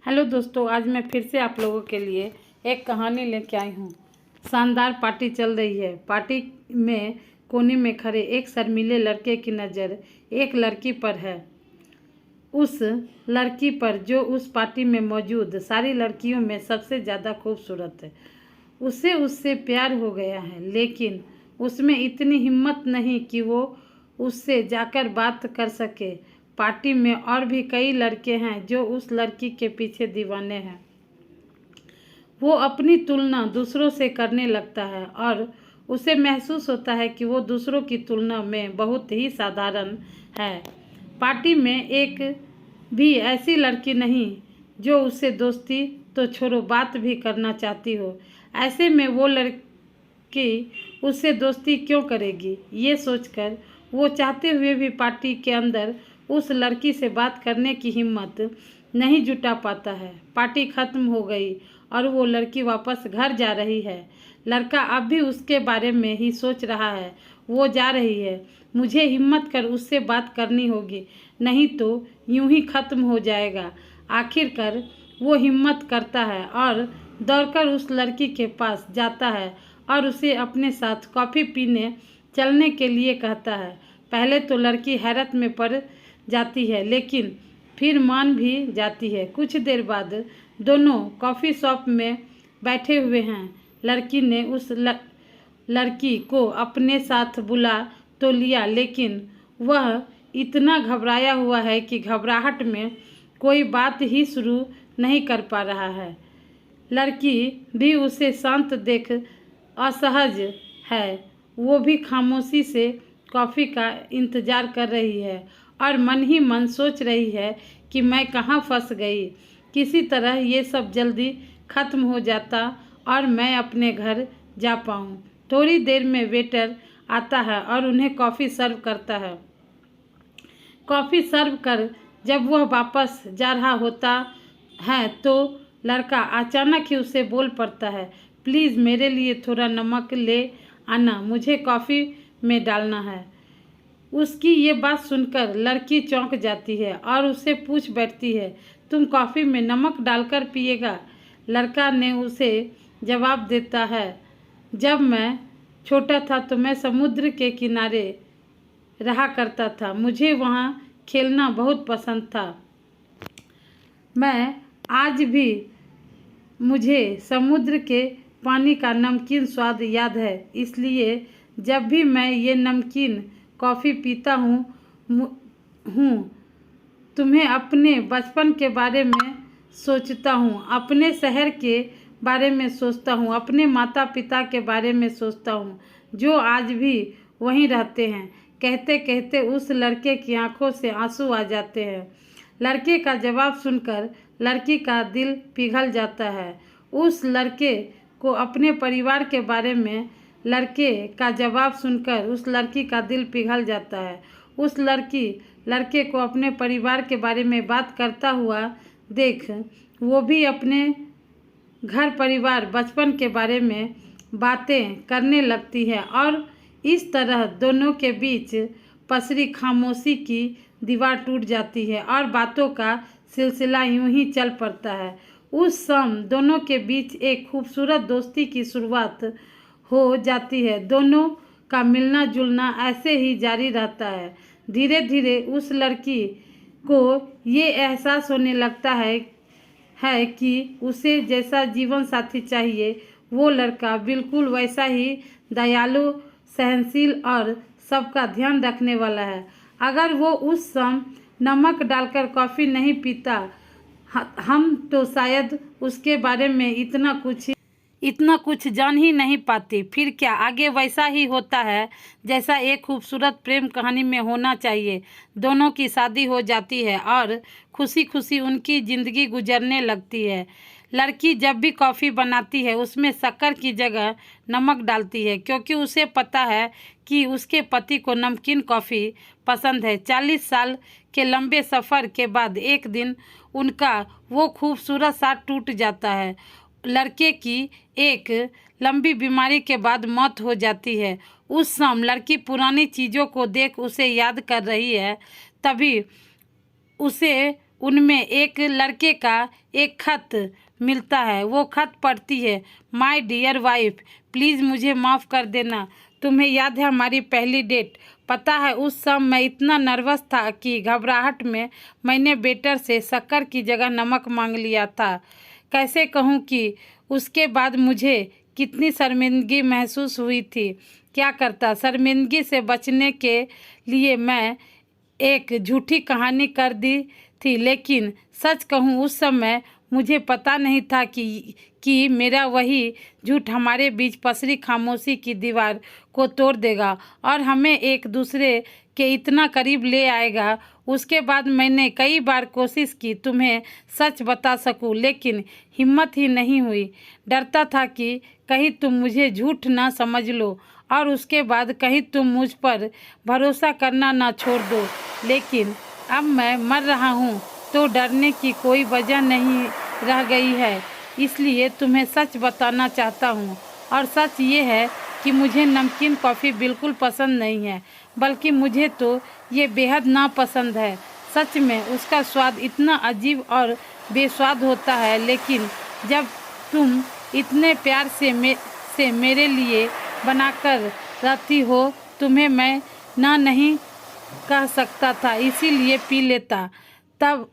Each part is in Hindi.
हेलो दोस्तों, आज मैं फिर से आप लोगों के लिए एक कहानी लेके आई हूँ। शानदार पार्टी चल रही है। पार्टी में कोने में खड़े एक शर्मीले लड़के की नज़र एक लड़की पर है। उस लड़की पर जो उस पार्टी में मौजूद सारी लड़कियों में सबसे ज़्यादा खूबसूरत है। उसे उससे प्यार हो गया है, लेकिन उसमें इतनी हिम्मत नहीं कि वो उससे जाकर बात कर सके। पार्टी में और भी कई लड़के हैं जो उस लड़की के पीछे दीवाने हैं। वो अपनी तुलना दूसरों से करने लगता है और उसे महसूस होता है कि वो दूसरों की तुलना में बहुत ही साधारण है। पार्टी में एक भी ऐसी लड़की नहीं जो उससे दोस्ती तो छोड़ो बात भी करना चाहती हो। ऐसे में वो लड़की उससे दोस्ती क्यों करेगी? ये सोचकर वो चाहते हुए भी पार्टी के अंदर उस लड़की से बात करने की हिम्मत नहीं जुटा पाता है। पार्टी खत्म हो गई और वो लड़की वापस घर जा रही है। लड़का अब भी उसके बारे में ही सोच रहा है। वो जा रही है, मुझे हिम्मत कर उससे बात करनी होगी, नहीं तो यूं ही खत्म हो जाएगा। आखिरकार वो हिम्मत करता है और दौड़कर उस लड़की के पास जाता है और उसे अपने साथ कॉफ़ी पीने चलने के लिए कहता है। पहले तो लड़की हैरत में पड़ जाती है, लेकिन फिर मान भी जाती है। कुछ देर बाद दोनों कॉफ़ी शॉप में बैठे हुए हैं। लड़की ने उस लड़की को अपने साथ बुला तो लिया, लेकिन वह इतना घबराया हुआ है कि घबराहट में कोई बात ही शुरू नहीं कर पा रहा है। लड़की भी उसे शांत देख असहज है। वो भी खामोशी से कॉफ़ी का इंतज़ार कर रही है और मन ही मन सोच रही है कि मैं कहाँ फंस गई। किसी तरह ये सब जल्दी ख़त्म हो जाता और मैं अपने घर जा पाऊँ। थोड़ी देर में वेटर आता है और उन्हें कॉफ़ी सर्व करता है। कॉफ़ी सर्व कर जब वह वापस जा रहा होता है तो लड़का अचानक ही उसे बोल पड़ता है, प्लीज़ मेरे लिए थोड़ा नमक ले आना, मुझे कॉफ़ी में डालना है। उसकी ये बात सुनकर लड़की चौंक जाती है और उससे पूछ बैठती है, तुम कॉफ़ी में नमक डालकर पिएगा? लड़का ने उसे जवाब देता है, जब मैं छोटा था तो मैं समुद्र के किनारे रहा करता था। मुझे वहाँ खेलना बहुत पसंद था। मैं आज भी मुझे समुद्र के पानी का नमकीन स्वाद याद है, इसलिए जब भी मैं ये नमकीन कॉफ़ी पीता हूँ तुम्हें अपने बचपन के बारे में सोचता हूँ, अपने शहर के बारे में सोचता हूँ, अपने माता पिता के बारे में सोचता हूँ जो आज भी वहीं रहते हैं। कहते कहते उस लड़के की आंखों से आंसू आ जाते हैं। लड़के का जवाब सुनकर लड़की का दिल पिघल जाता है। उस लड़के को अपने परिवार के बारे में लड़के का जवाब सुनकर उस लड़की का दिल पिघल जाता है। उस लड़के को अपने परिवार के बारे में बात करता हुआ देख वो भी अपने घर परिवार बचपन के बारे में बातें करने लगती है और इस तरह दोनों के बीच पसरी खामोशी की दीवार टूट जाती है और बातों का सिलसिला यूं ही चल पड़ता है। उस शाम दोनों के बीच एक खूबसूरत दोस्ती की शुरुआत हो जाती है। दोनों का मिलना जुलना ऐसे ही जारी रहता है। धीरे धीरे उस लड़की को ये एहसास होने लगता है कि उसे जैसा जीवन साथी चाहिए वो लड़का बिल्कुल वैसा ही दयालु, सहनशील और सबका ध्यान रखने वाला है। अगर वो उस शाम नमक डालकर कॉफ़ी नहीं पीता हम तो शायद उसके बारे में इतना कुछ जान ही नहीं पाती। फिर क्या आगे वैसा ही होता है जैसा एक खूबसूरत प्रेम कहानी में होना चाहिए। दोनों की शादी हो जाती है और खुशी खुशी उनकी ज़िंदगी गुजरने लगती है। लड़की जब भी कॉफ़ी बनाती है उसमें शक्कर की जगह नमक डालती है, क्योंकि उसे पता है कि उसके पति को नमकीन कॉफ़ी पसंद है। 40 साल के लंबे सफ़र के बाद एक दिन उनका वो खूबसूरत साथ टूट जाता है। लड़के की एक लंबी बीमारी के बाद मौत हो जाती है। उस शाम लड़की पुरानी चीज़ों को देख उसे याद कर रही है। तभी उसे उनमें एक लड़के का एक खत मिलता है। वो खत पढ़ती है, माय डियर वाइफ, प्लीज़ मुझे माफ़ कर देना। तुम्हें याद है हमारी पहली डेट? पता है उस समय मैं इतना नर्वस था कि घबराहट में मैंने वेटर से शक्कर की जगह नमक मांग लिया था। कैसे कहूँ कि उसके बाद मुझे कितनी शर्मिंदगी महसूस हुई थी। क्या करता, शर्मिंदगी से बचने के लिए मैं एक झूठी कहानी कर दी थी, लेकिन सच कहूँ उस समय मुझे पता नहीं था कि मेरा वही झूठ हमारे बीच पसरी खामोशी की दीवार को तोड़ देगा और हमें एक दूसरे के इतना करीब ले आएगा। उसके बाद मैंने कई बार कोशिश की तुम्हें सच बता सकूं, लेकिन हिम्मत ही नहीं हुई। डरता था कि कहीं तुम मुझे झूठ ना समझ लो और उसके बाद कहीं तुम मुझ पर भरोसा करना ना छोड़ दो। लेकिन अब मैं मर रहा हूँ तो डरने की कोई वजह नहीं रह गई है, इसलिए तुम्हें सच बताना चाहता हूँ। और सच ये है कि मुझे नमकीन कॉफ़ी बिल्कुल पसंद नहीं है, बल्कि मुझे तो ये बेहद नापसंद है। सच में उसका स्वाद इतना अजीब और बेस्वाद होता है, लेकिन जब तुम इतने प्यार से मेरे लिए बनाकर रखती हो, तुम्हें मैं ना नहीं कह सकता था, इसीलिए पी लेता। तब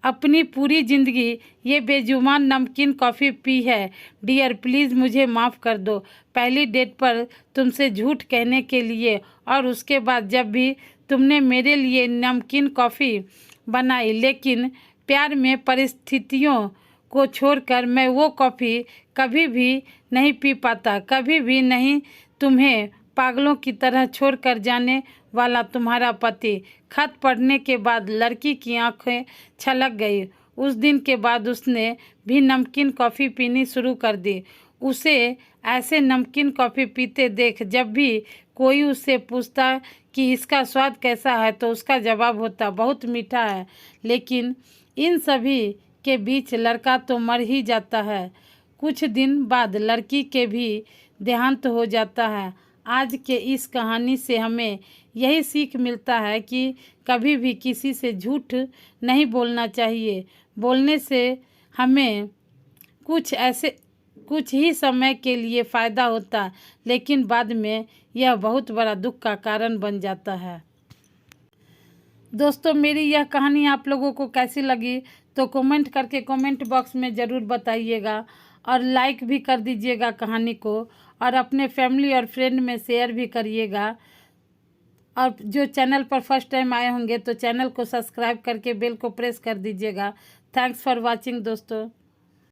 अपनी पूरी ज़िंदगी ये बेजुबान नमकीन कॉफ़ी पी है। डियर, प्लीज़ मुझे माफ़ कर दो पहली डेट पर तुमसे झूठ कहने के लिए, और उसके बाद जब भी तुमने मेरे लिए नमकीन कॉफ़ी बनाई। लेकिन प्यार में परिस्थितियों को छोड़कर मैं वो कॉफ़ी कभी भी नहीं पी पाता, कभी भी नहीं। तुम्हें पागलों की तरह छोड़कर जाने वाला तुम्हारा पति। खत पढ़ने के बाद लड़की की आंखें छलक गई। उस दिन के बाद उसने भी नमकीन कॉफ़ी पीनी शुरू कर दी। उसे ऐसे नमकीन कॉफ़ी पीते देख जब भी कोई उससे पूछता कि इसका स्वाद कैसा है, तो उसका जवाब होता बहुत मीठा है। लेकिन इन सभी के बीच लड़का तो मर ही जाता है। कुछ दिन बाद लड़की के भी देहांत हो जाता है। आज के इस कहानी से हमें यही सीख मिलता है कि कभी भी किसी से झूठ नहीं बोलना चाहिए। बोलने से हमें कुछ ही समय के लिए फ़ायदा होता, लेकिन बाद में यह बहुत बड़ा दुख का कारण बन जाता है। दोस्तों, मेरी यह कहानी आप लोगों को कैसी लगी तो कमेंट करके कमेंट बॉक्स में ज़रूर बताइएगा, और लाइक भी कर दीजिएगा कहानी को, और अपने फैमिली और फ्रेंड में शेयर भी करिएगा। और जो चैनल पर फर्स्ट टाइम आए होंगे तो चैनल को सब्सक्राइब करके बेल को प्रेस कर दीजिएगा। थैंक्स फॉर वॉचिंग दोस्तों।